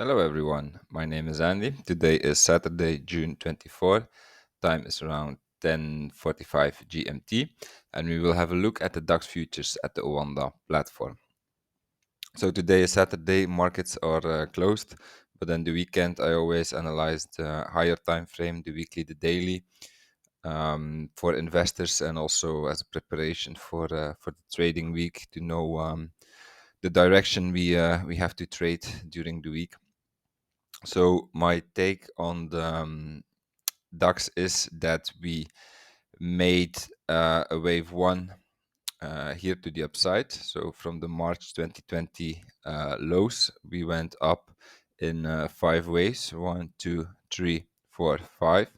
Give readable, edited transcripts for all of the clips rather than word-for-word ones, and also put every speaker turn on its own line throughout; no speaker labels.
Hello everyone, my name is Andy. Today is Saturday, June 24th. Time is around 10:45 GMT, and we will have a look at the DAX futures at the Oanda platform. So today is Saturday, markets are closed, but then the weekend I always analyze the higher time frame, the weekly, the daily, for investors and also as a preparation for the trading week to know the direction we have to trade during the week. So my take on the DAX is that we made a wave one here to the upside. So from the March 2020 lows, we went up in 5 waves: 1, 2, 3, 4, 5.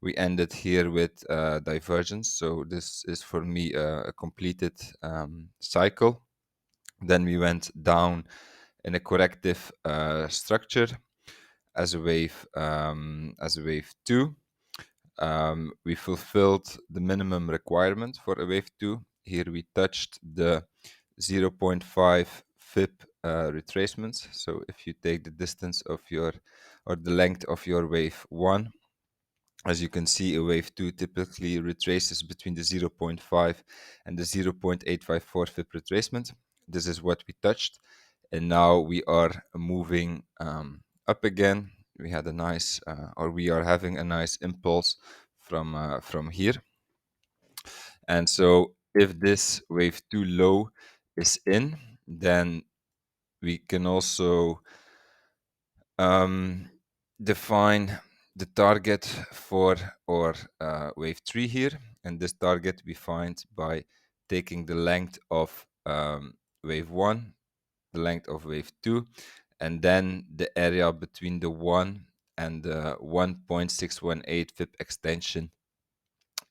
We ended here with divergence. So this is for me a completed cycle. Then we went down in a corrective structure as a wave two. We fulfilled the minimum requirement for a wave two. Here we touched the 0.5 FIP retracements. So if you take the distance of your or the length of your wave one, as you can see, a wave two typically retraces between the 0.5 and the 0.854 FIP retracement. This is what we touched, and now we are moving up again. We had a nice, or we are having a nice impulse from here. And so, if this wave two low is in, then we can also define the target for our wave 3 here, and this target we find by taking the length of wave 1, the length of wave 2, and then the area between the 1 and the 1.618 FIP extension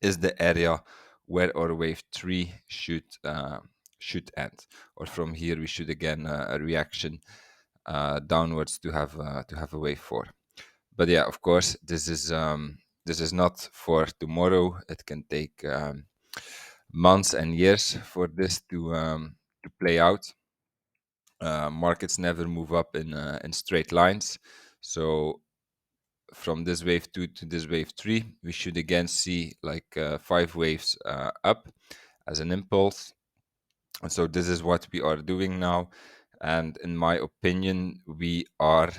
is the area where our wave 3 should end, or from here we should again a reaction downwards to have a wave 4. But yeah, of course, this is not for tomorrow. It can take months and years for this to play out. Markets never move up in straight lines, so from this wave 2 to this wave 3, we should again see like 5 waves up as an impulse. And so this is what we are doing now, and in my opinion, we are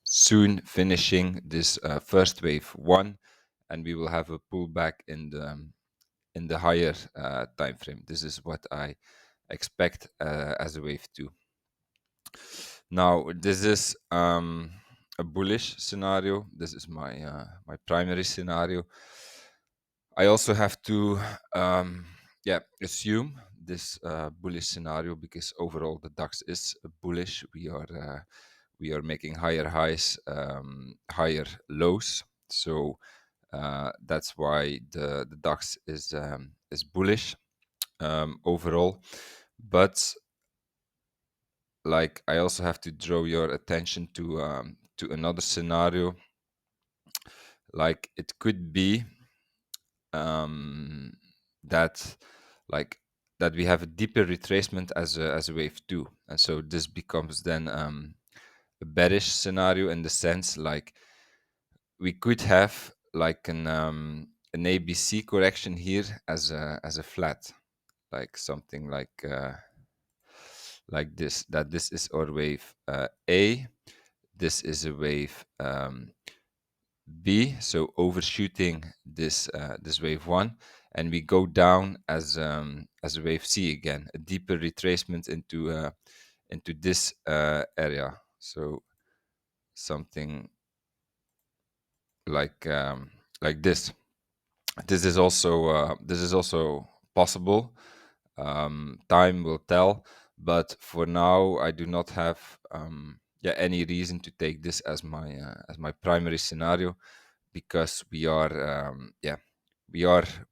soon finishing this first wave 1, and we will have a pullback in the higher time frame. This is what I expect as a wave 2. Now this is a bullish scenario. This is my primary scenario. I also have to assume this bullish scenario because overall the DAX is bullish. We are making higher highs, higher lows. So that's why the DAX is bullish overall. But like I also have to draw your attention to another scenario. Like it could be that that we have a deeper retracement as a wave 2, and so this becomes then a bearish scenario in the sense like we could have like an ABC correction here as a flat, like something like this, that this is our wave A, this is a wave B, so overshooting this this wave 1, and we go down as a wave C again, a deeper retracement into this area, so something like this. This is also possible. Time will tell, but for now, I do not have any reason to take this as my primary scenario, because we are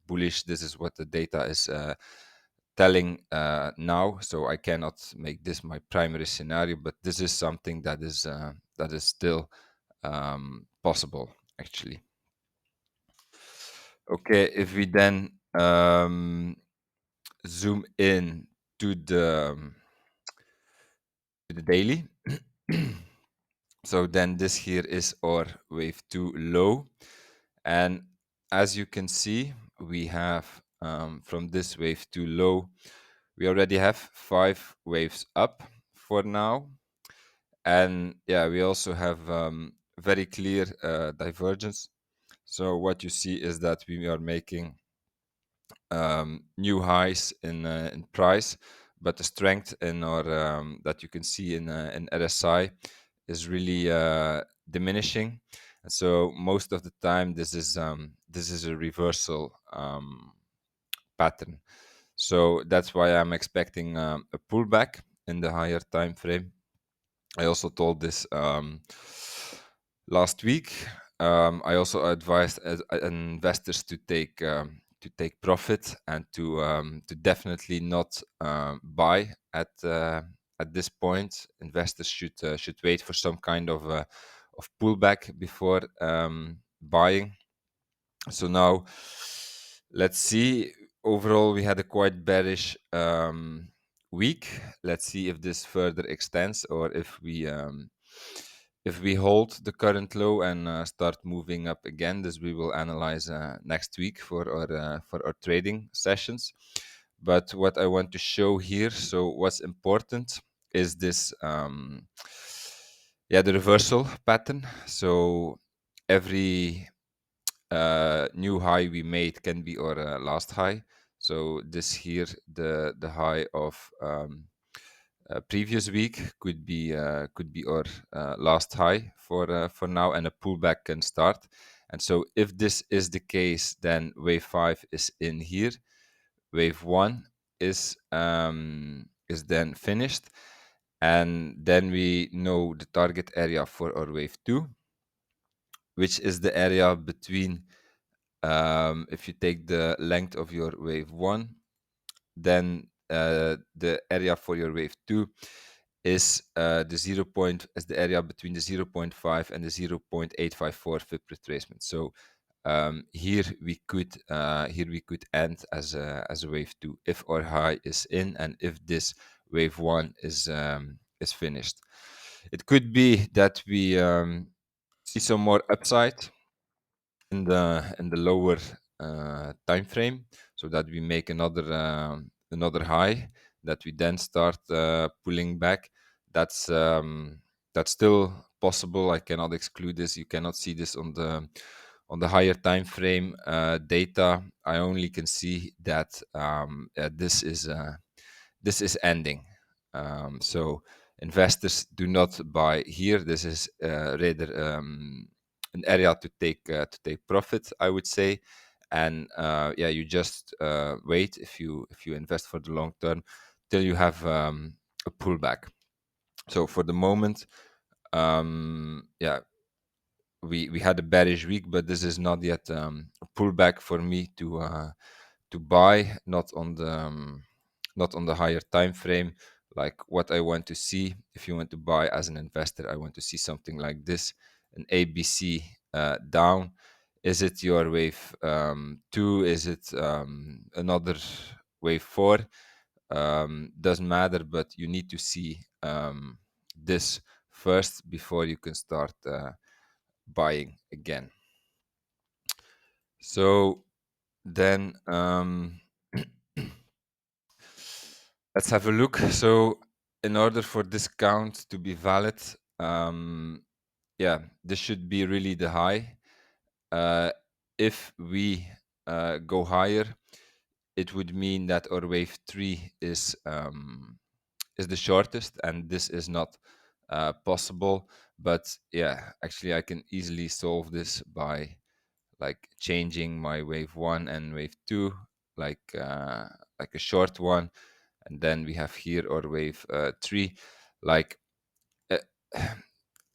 bullish. This is what the data is telling now. So I cannot make this my primary scenario, but this is something that is still possible actually. Okay, if we then zoom in to the daily. So then this here is our wave 2 low, and as you can see, we have from this wave 2 low, we already have 5 waves up for now. And yeah, we also have very clear divergence. So what you see is that we are making new highs in price, but the strength in our that you can see in RSI is really diminishing. And so most of the time, this is a reversal pattern. So that's why I'm expecting a pullback in the higher time frame. I also told this last week. I also advised investors to take profit and to definitely not buy at this point. Investors should wait for some kind of pullback before buying. So now let's see. Overall, we had a quite bearish week. Let's see if this further extends or if we hold the current low and start moving up again. This we will analyze next week for our trading sessions. But what I want to show here, so what's important is this the reversal pattern. So every new high we made can be our last high. So this here, the high of previous week could be our last high for now, and a pullback can start. And so if this is the case, then wave 5 is in here. Wave 1 is then finished, and then we know the target area for our wave 2, which is the area between if you take the length of your wave 1, then the area for your wave 2 is the area between the 0.5 and the 0.854 FIB retracement. So here we could end as a wave 2 if our high is in and if this wave 1 is finished. It could be that we see some more upside in the lower time frame, so that we make another high that we then start pulling back. That's still possible. I cannot exclude this. You cannot see this on the higher time frame data. I only can see that this is ending. So investors do not buy here. This is rather an area to take profit, I would say. And you just wait if you invest for the long term till you have a pullback. So for the moment, we had a bearish week, but this is not yet a pullback for me to buy, not on the higher time frame. Like what I want to see, if you want to buy as an investor, I want to see something like this, an ABC down. Is it your wave 2? Is it another wave 4? Doesn't matter, but you need to see this first before you can start buying again. So then let's have a look. So in order for this count to be valid, this should be really the high. If we go higher, it would mean that our wave 3 is the shortest, and this is not possible. But yeah, actually I can easily solve this by like changing my wave 1 and wave 2 like a short one, and then we have here our wave 3, like uh,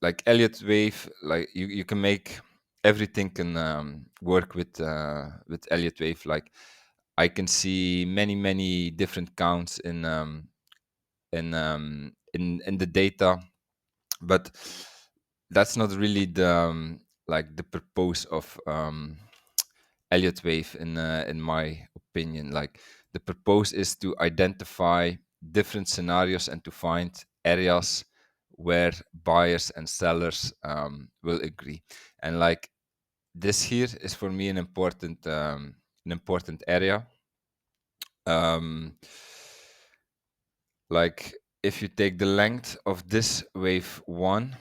like Elliott wave. Like you can make everything can work with Elliott wave. Like I can see many different counts in the data, but that's not really the like the purpose of Elliott wave in my opinion. Like the purpose is to identify different scenarios and to find areas where buyers and sellers will agree. And like this here is for me an important area. Like if you take the length of this wave 1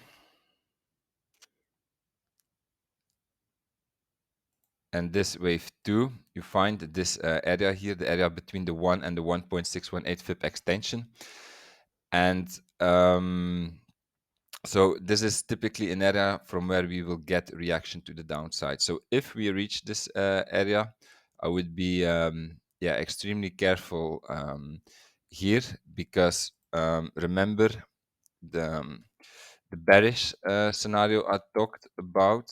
and this wave 2, you find this area here, the area between the 1 and the 1.618 FIB extension. And so this is typically an area from where we will get reaction to the downside. So if we reach this area, I would be extremely careful here, because remember the bearish scenario I talked about.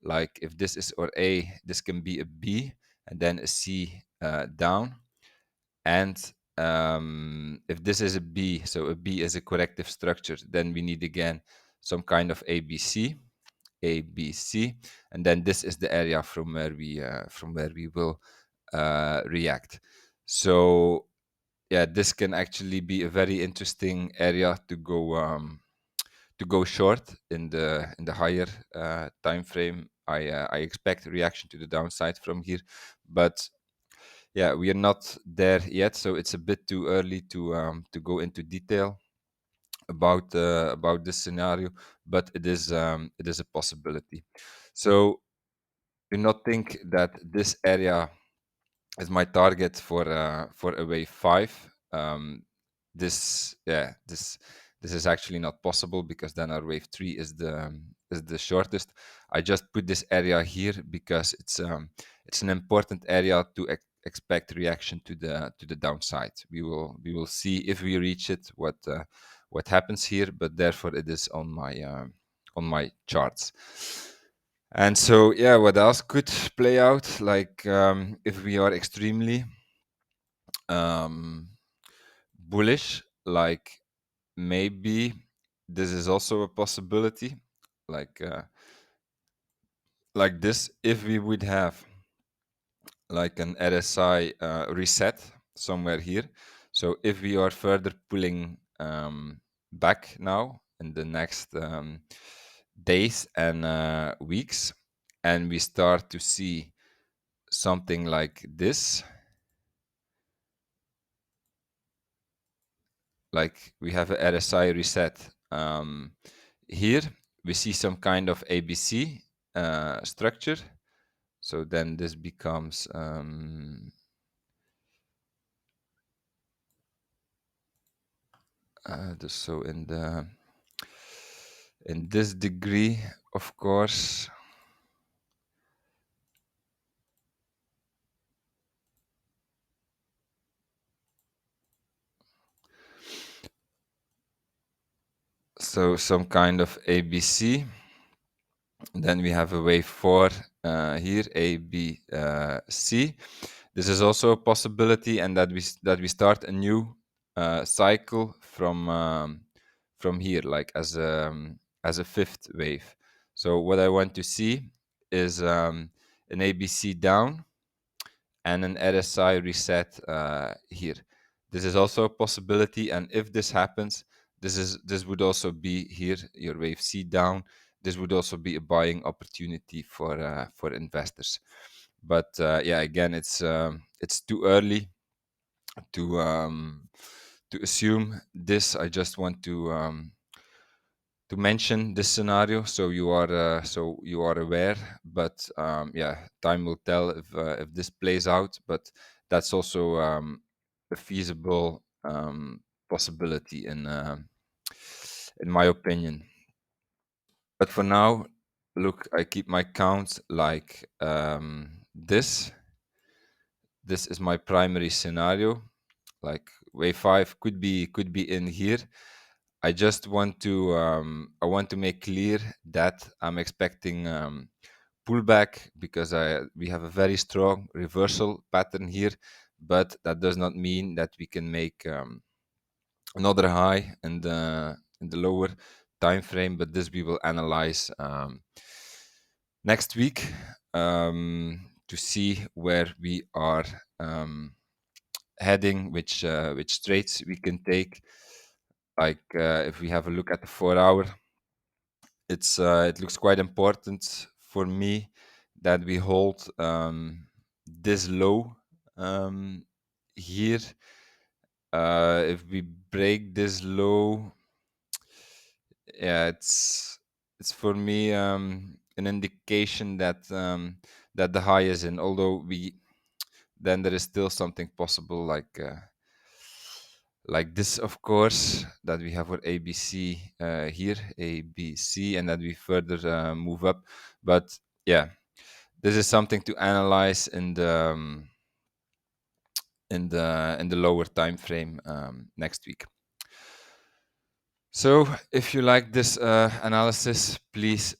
Like if this is or A, this can be a B and then a C down. And if this is a B, so a B is a corrective structure, then we need again some kind of ABC, and then this is the area from where we will react. So yeah, this can actually be a very interesting area to go short in the higher time frame. I expect reaction to the downside from here, but yeah, we are not there yet, so it's a bit too early to go into detail about this scenario, but it is a possibility. So do not think that this area is my target for a wave 5. This is actually not possible, because then our wave 3 is the shortest. I just put this area here because it's an important area to expect reaction to the downside. We will see if we reach it, what happens here, but therefore it is on my charts. And so, yeah, what else could play out? Like if we are extremely bullish, like maybe this is also a possibility. Like this, if we would have like an RSI reset somewhere here. So if we are further pulling back now in the next days and weeks, and we start to see something like this, like we have a RSI reset here, we see some kind of ABC structure. So then this becomes so in this degree, of course. So some kind of ABC. Then we have a wave 4 here, A, B, C. This is also a possibility, and that we start a new cycle from here, like as a fifth wave. So what I want to see is an ABC down and an RSI reset here. This is also a possibility, and if this happens, this would also be here your wave C down. This would also be a buying opportunity for investors. But yeah, again, it's too early to assume this. I just want to mention this scenario so you are aware. But yeah, time will tell if this plays out. But that's also a feasible possibility in my opinion. But for now, look, I keep my count like this. This is my primary scenario. Like wave 5 could be in here. I just want to make clear that I'm expecting pullback, because we have a very strong reversal pattern here, but that does not mean that we can make another high in the lower time frame. But this we will analyze next week to see where we are heading, which trades we can take. Like if we have a look at the 4 hour, it looks quite important for me that we hold this low here. If we break this low, yeah, it's for me an indication that that the high is in. Although then there is still something possible, like this, of course, that we have our ABC here, ABC, and that we further move up. But yeah, this is something to analyze in the lower time frame next week. So if you like this analysis, please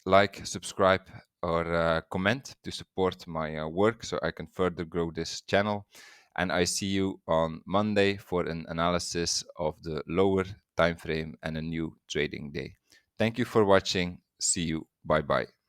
like, subscribe, or comment to support my work so I can further grow this channel. And I see you on Monday for an analysis of the lower time frame and a new trading day. Thank you for watching. See you. Bye bye.